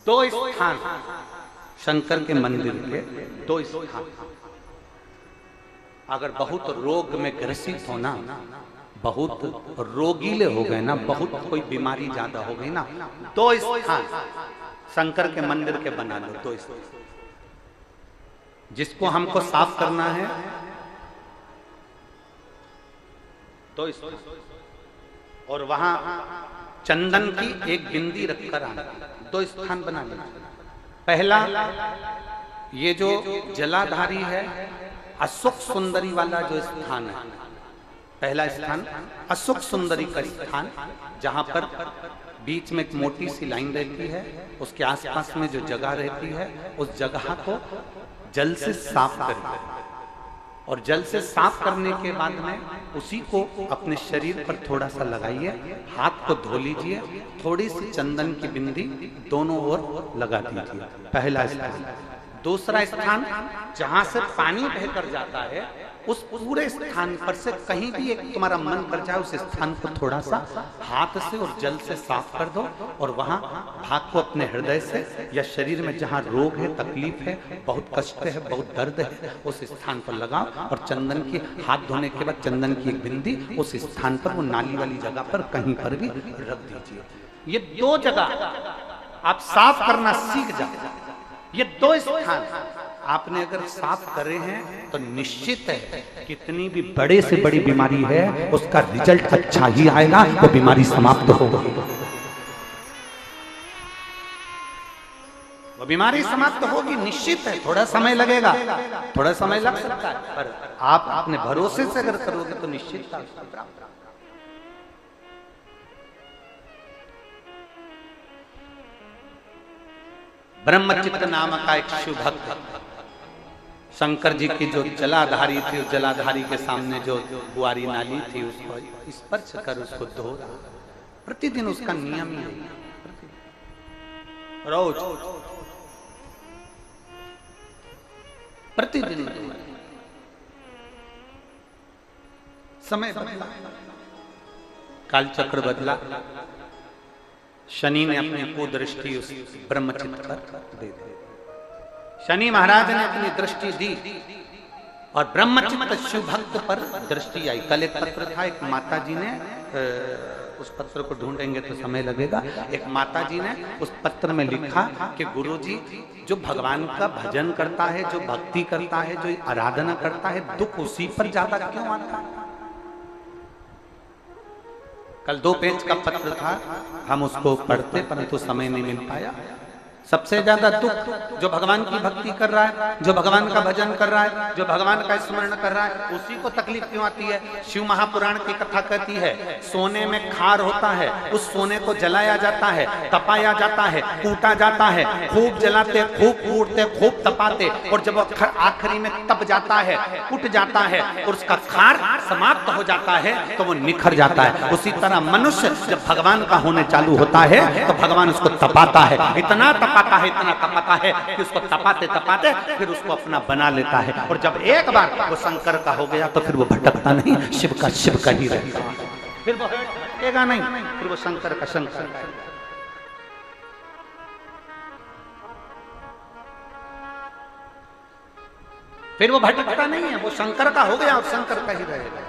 दो स्थान शंकर के मंदिर के, दो स्थान। अगर बहुत रोग में ग्रसित हो ना, बहुत रोगीले हो गए ना, बहुत कोई बीमारी ज्यादा हो गई ना, दो स्थान शंकर के मंदिर के बना लो, दो स्थान। जिसको हमको साफ करना है दो स्थान, और वहां चंदन की एक बिंदी रखकर आना, दो स्थान बना लो। पहला, ये जो जलाधारी है, अशोक सुंदरी वाला जो स्थान है, पहला स्थान अशोक सुंदरी का स्थान, जहां पर बीच में एक मोटी सी लाइन रहती है, उसके आसपास में जो जगह रहती है, उस जगह को जल से साफ करिए, और जल से साफ करने के बाद में उसी को अपने शरीर पर थोड़ा सा लगाइए, हाथ को धो लीजिए, थोड़ी सी चंदन की बिंदी दोनों ओर लगा दीजिए, पहला स्थान। दूसरा स्थान, जहां से पानी बहकर जाता है, उस पूरे स्थान पर से कहीं भी एक तुम्हारा मन कर जाए, उस स्थान को थोड़ा सा हाथ से और जल से साफ कर दो, और वहां भाग को अपने हृदय से या शरीर में जहां रोग है, तकलीफ है, बहुत कष्ट है, बहुत दर्द है, उस स्थान पर लगाओ, और चंदन की हाथ धोने के बाद चंदन की एक बिंदी उस स्थान पर, वो नाली वाली जगह पर कहीं पर भी रख दीजिए। ये दो जगह आप साफ करना सीख जाओ। ये दो स्थान आपने अगर साफ करे हैं तो निश्चित है कितनी भी बड़े से बड़ी बीमारी है, उसका रिजल्ट अच्छा ही आएगा, वो बीमारी समाप्त होगी, वो बीमारी समाप्त होगी, निश्चित है। थोड़ा समय लगेगा, थोड़ा समय लग सकता है, पर आप अपने भरोसे से अगर करोगे तो निश्चित प्राप्त। ब्रह्मचित्त नाम का एक शिव भक्त शंकर जी की जो जलाधारी थी, उस जलाधारी के सामने जो बुआरी नाली थी, उसको स्पर्श कर उसको धो रहा। प्रतिदिन उसका नियम ही है, रोज प्रतिदिन। समय बदला, कालचक्र बदला, शनि ने अपनी कुदृष्टि उस ब्रह्मचित्त पर दे दी। शनि महाराज ने अपनी दृष्टि दी और ब्रह्मचित्त शिव भक्त पर दृष्टि आई। कल एक पत्र था, एक माता जी ने, उस पत्र को ढूंढेंगे तो समय लगेगा, एक माता जी ने उस पत्र में लिखा कि गुरुजी, जो भगवान का भजन करता है, जो भक्ति करता है, जो आराधना करता है, दुख उसी पर ज्यादा क्यों आता है? कल 2 पेज का पत्र था, हम उसको पढ़ते परंतु समय नहीं मिल पाया। सबसे ज्यादा दुख जो भगवान की भक्ति कर रहा है, जो भगवान का भजन कर रहा है, जो भगवान का स्मरण कर रहा है, उसी को तकलीफ क्यों आती है? शिव महापुराण की कथा कहती है, सोने में खार होता है, उस सोने को जलाया जाता है, तपाया जाता है, कूटा जाता है, खूब जलाते, खूब कूटते, खूब तपाते, और जब आखिरी में तप जाता है, कुट जाता है, और उसका खार समाप्त हो जाता है, तो वो निखर जाता है। उसी तरह मनुष्य जब भगवान का होने चालू होता है तो भगवान उसको तपाता है, इतना तपाता है, इतना तपाता है कि उसको तपाते तपाते फिर उसको अपना बना लेता है। और जब एक बार वो शंकर का हो गया तो फिर वो भटकता नहीं, शिव का ही रहेगा, फिर वो भटकेगा नहीं, फिर वो शंकर का शंकर। फिर वो भटकता नहीं है, वो शंकर का हो गया और शंकर का ही रहेगा।